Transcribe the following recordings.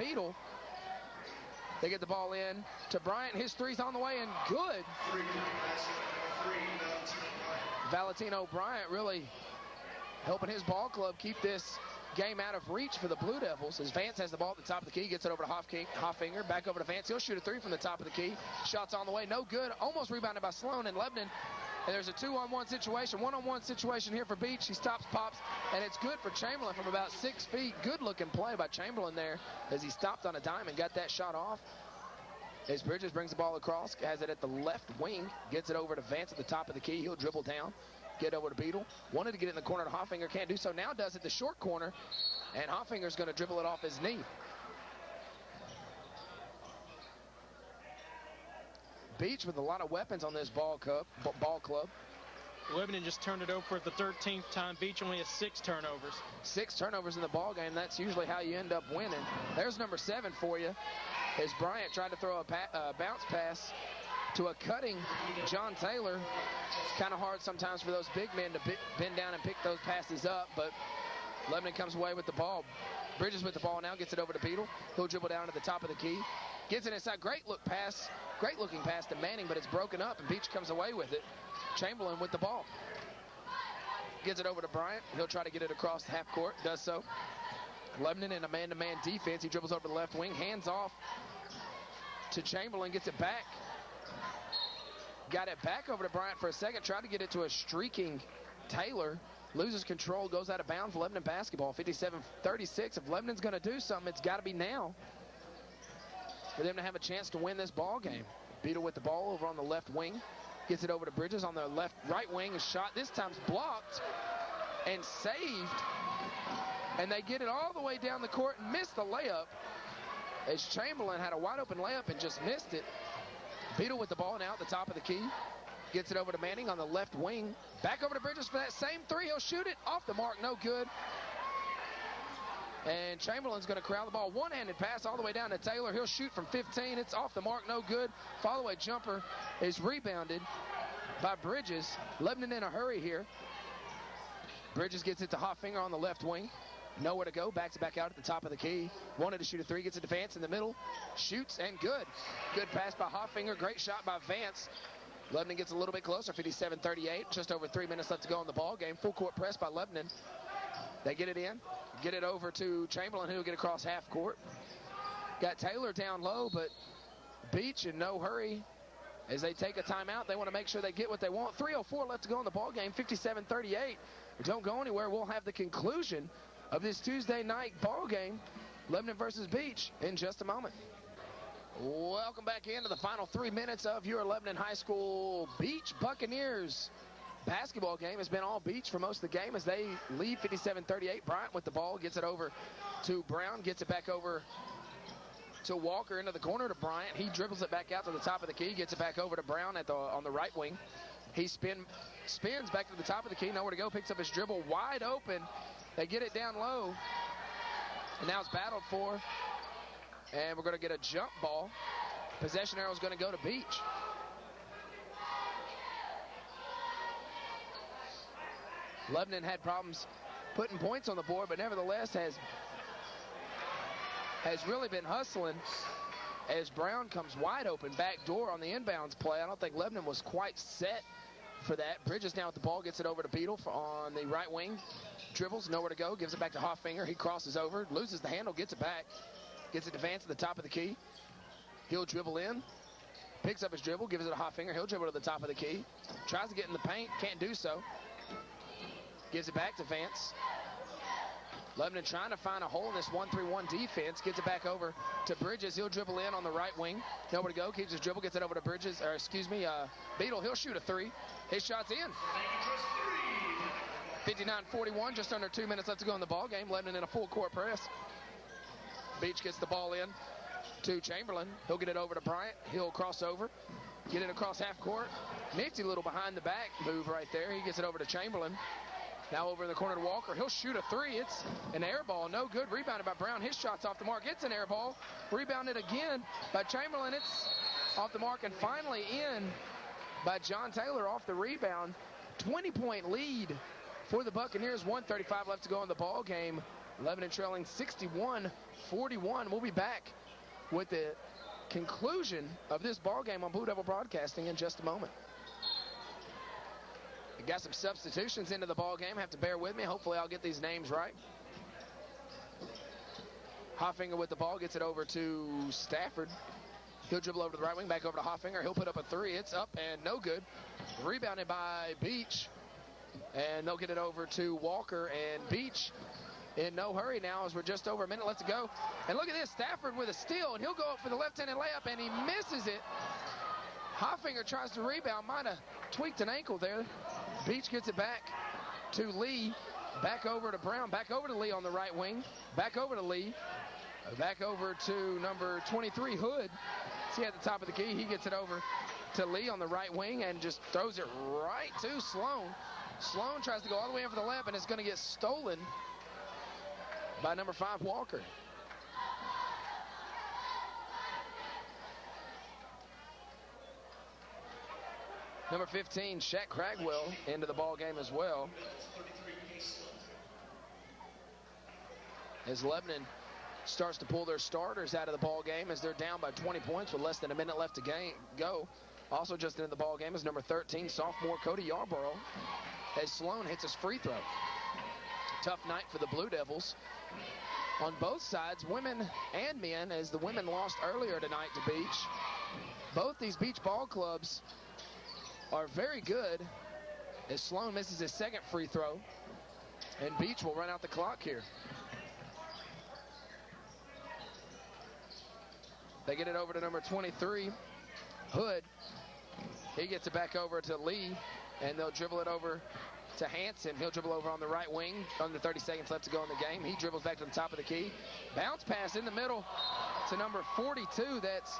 Beetle. They get the ball in to Bryant. His three's on the way and good. Valentino Bryant really helping his ball club keep this game out of reach for the Blue Devils. As Vance has the ball at the top of the key, gets it over to Hoffinger, back over to Vance. He'll shoot a three from the top of the key. Shots on the way, no good. Almost rebounded by Sloan and Lebanon. And there's a 2-on-1 situation, 1-on-1 situation here for Beech. He stops, pops, and it's good for Chamberlain from about 6 feet. Good-looking play by Chamberlain there as he stopped on a dime and got that shot off. As Bridges brings the ball across, has it at the left wing, gets it over to Vance at the top of the key. He'll dribble down, get over to Beetle. Wanted to get it in the corner to Hoffinger, can't do so. Now does it the short corner, and Hoffinger's going to dribble it off his knee. Beech with a lot of weapons on this ball club. Lebanon just turned it over for the 13th time. Beech only has 6 turnovers. 6 turnovers in the ball game. That's usually how you end up winning. There's number 7 for you. As Bryant tried to throw a bounce pass to a cutting John Taylor. It's kind of hard sometimes for those big men to bend down and pick those passes up, but Lebanon comes away with the ball. Bridges with the ball now, gets it over to Beetle. He'll dribble down to the top of the key. Gets it inside. Great looking pass to Manning, but it's broken up, and Beech comes away with it. Chamberlain with the ball. Gets it over to Bryant. He'll try to get it across the half court. Does so. Lebanon in a man-to-man defense. He dribbles over to the left wing. Hands off to Chamberlain. Gets it back. Got it back over to Bryant for a second. Tried to get it to a streaking Taylor. Loses control. Goes out of bounds. Lebanon basketball. 57-36. If Lebanon's going to do something, it's got to be now for them to have a chance to win this ball game. Beetle with the ball over on the left wing. Gets it over to Bridges on the right wing. A shot this time's blocked and saved. And they get it all the way down the court and miss the layup as Chamberlain had a wide open layup and just missed it. Beetle with the ball now at the top of the key. Gets it over to Manning on the left wing. Back over to Bridges for that same three. He'll shoot it off the mark. No good. And Chamberlain's going to corral the ball. One-handed pass all the way down to Taylor. He'll shoot from 15. It's off the mark. No good. Follow-away jumper is rebounded by Bridges. Lebanon in a hurry here. Bridges gets it to Hoffinger on the left wing. Nowhere to go. Backs it back out at the top of the key. Wanted to shoot a three. Gets it to Vance in the middle. Shoots and good. Good pass by Hoffinger. Great shot by Vance. Lebanon gets a little bit closer. 57-38. Just over 3 minutes left to go in the ball game. Full court press by Lebanon. They get it in. Get it over to Chamberlain, who'll get across half court. Got Taylor down low, but Beech in no hurry as they take a timeout. They want to make sure they get what they want. 3:04 left to go in the ball game. 57-38. Don't go anywhere. We'll have the conclusion of this Tuesday night ball game, Lebanon versus Beech, in just a moment. Welcome back into the final 3 minutes of your Lebanon High School Beech Buccaneers basketball game. It's been all Beech for most of the game as they lead 57-38. Bryant with the ball, gets it over to Brown, gets it back over to Walker into the corner to Bryant. He dribbles it back out to the top of the key, gets it back over to Brown on the right wing. He spins back to the top of the key, nowhere to go, picks up his dribble, wide open. They get it down low, and now it's battled for, and we're going to get a jump ball. Possession arrow is going to go to Beech. Lebanon had problems putting points on the board, but nevertheless has really been hustling as Brown comes wide open, back door on the inbounds play. I don't think Lebanon was quite set for that. Bridges now with the ball, gets it over to Beetle on the right wing. Dribbles, nowhere to go, gives it back to Hoffinger. He crosses over, loses the handle, gets it back. Gets it to Vance at the top of the key. He'll dribble in. Picks up his dribble, gives it to Hoffinger. He'll dribble to the top of the key. Tries to get in the paint, can't do so. Gives it back to Vance. Lebanon trying to find a hole in this 1-3-1 defense. Gets it back over to Bridges. He'll dribble in on the right wing. Nowhere to go. Keeps his dribble. Gets it over to Bridges. Or excuse me, Beetle. He'll shoot a three. His shot's in. 59-41. Just under 2 minutes left to go in the ball game. Lebanon in a full court press. Beech gets the ball in to Chamberlain. He'll get it over to Bryant. He'll cross over. Get it across half court. Nifty little behind the back move right there. He gets it over to Chamberlain. Now over in the corner to Walker. He'll shoot a three. It's an air ball. No good. Rebounded by Brown. His shot's off the mark. It's an air ball. Rebounded again by Chamberlain. It's off the mark and finally in by John Taylor off the rebound. 20-point lead for the Buccaneers. 1:35 left to go in the ball game. Lebanon trailing 61-41. We'll be back with the conclusion of this ball game on Blue Devil Broadcasting in just a moment. We got some substitutions into the ball game. Have to bear with me. Hopefully I'll get these names right. Hoffinger with the ball, gets it over to Stafford. He'll dribble over to the right wing, back over to Hoffinger. He'll put up a three. It's up and no good. Rebounded by Beech. And they'll get it over to Walker. And Beech in no hurry now as we're just over a minute left to go. And look at this, Stafford with a steal, and he'll go up for the left-handed layup, and he misses it. Hoffinger tries to rebound, might have tweaked an ankle there. Beech gets it back to Lee, back over to Brown, back over to Lee on the right wing, back over to Lee, back over to number 23, Hood. See at the top of the key, he gets it over to Lee on the right wing and just throws it right to Sloan. Sloan tries to go all the way in for the layup, and it's going to get stolen by number 5, Walker. Number 15, Shaq Cragwell, into the ball game as well. As Lebanon starts to pull their starters out of the ball game as they're down by 20 points with less than a minute left to go. Also just into the ball game is number 13, sophomore Cody Yarborough, as Sloan hits his free throw. Tough night for the Blue Devils on both sides, women and men, as the women lost earlier tonight to Beech. Both these Beech ball clubs are very good, as Sloan misses his second free throw, and Beech will run out the clock here. They get it over to number 23, Hood. He gets it back over to Lee, and they'll dribble it over to Hanson. He'll dribble over on the right wing. Under 30 seconds left to go in the game. He dribbles back to the top of the key. Bounce pass in the middle to number 42. That's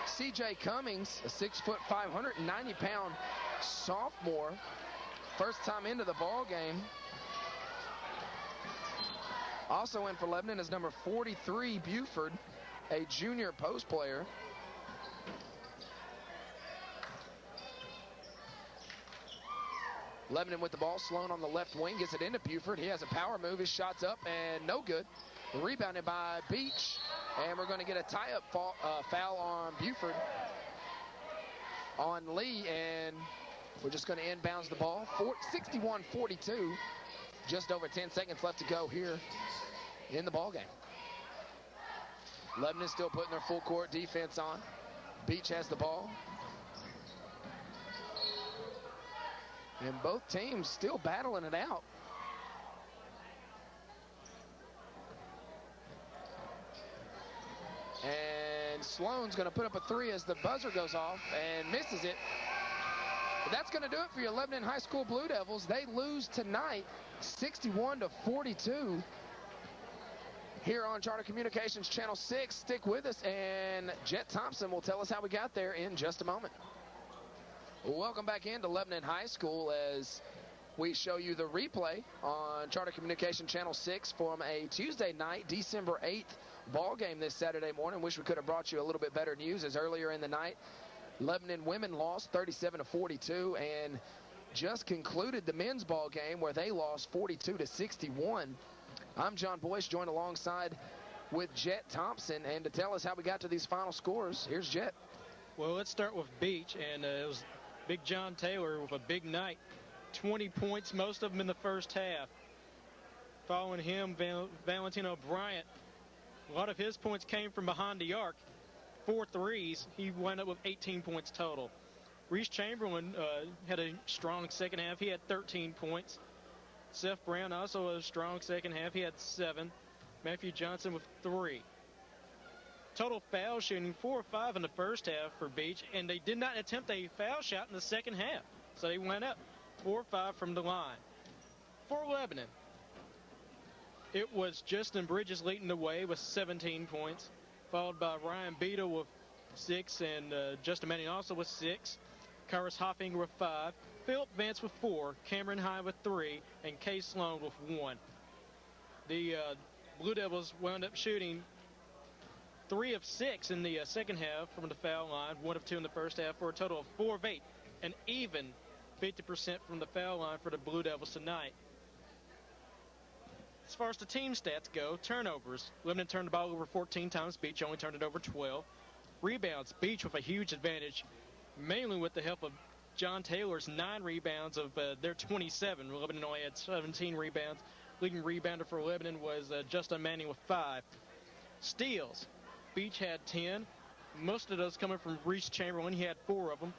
C.J. Cummings, a 6'5", 190-pound sophomore. First time into the ball game. Also in for Lebanon is number 43, Buford, a junior post player. Lebanon with the ball. Sloan on the left wing gets it into Buford. He has a power move. His shot's up and no good. Rebounded by Beech. And we're going to get a tie-up foul on Buford on Lee. And we're just going to inbounds the ball. 61-42. Just over 10 seconds left to go here in the ball game. Lebanon still putting their full court defense on. Beech has the ball. And both teams still battling it out. And Sloan's going to put up a three as the buzzer goes off and misses it. But that's going to do it for your Lebanon High School Blue Devils. They lose tonight 61-42 here on Charter Communications Channel 6. Stick with us, and Jet Thompson will tell us how we got there in just a moment. Welcome back into Lebanon High School as we show you the replay on Charter Communication Channel 6 from a Tuesday night, December 8th ball game this Saturday morning. Wish we could have brought you a little bit better news, as earlier in the night, Lebanon women lost 37-42 and just concluded the men's ball game where they lost 42-61. I'm John Boyce, joined alongside with Jet Thompson, and to tell us how we got to these final scores, here's Jet. Well, let's start with Beech, and it was Big John Taylor with a big night. 20 points, most of them in the first half. Following him, Valentino Bryant. A lot of his points came from behind the arc. 4 threes. He wound up with 18 points total. Reese Chamberlain had a strong second half. He had 13 points. Seth Brown also a strong second half. He had 7. Matthew Johnson with 3. Total foul shooting 4 or 5 in the first half for Beech, and they did not attempt a foul shot in the second half. So they went up 4 or 5 from the line. For Lebanon, it was Justin Bridges leading the way with 17 points, followed by Ryan Beadle with 6, and Justin Manning also with 6. Kyrus Hoffinger with 5. Philip Vance with 4. Cameron High with 3. And Kay Sloan with 1. The Blue Devils wound up shooting 3 of 6 in the second half from the foul line, 1 of 2 in the first half, for a total of 4 of 8, and even 50% from the foul line for the Blue Devils tonight. As far as the team stats go, turnovers. Lebanon turned the ball over 14 times. Beech only turned it over 12. Rebounds. Beech with a huge advantage, mainly with the help of John Taylor's 9 rebounds of their 27. Lebanon only had 17 rebounds. Leading rebounder for Lebanon was Justin Manning with 5. Steals. Beech had 10. Most of those coming from Reese Chamberlain. He had 4 of them.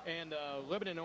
And Lebanon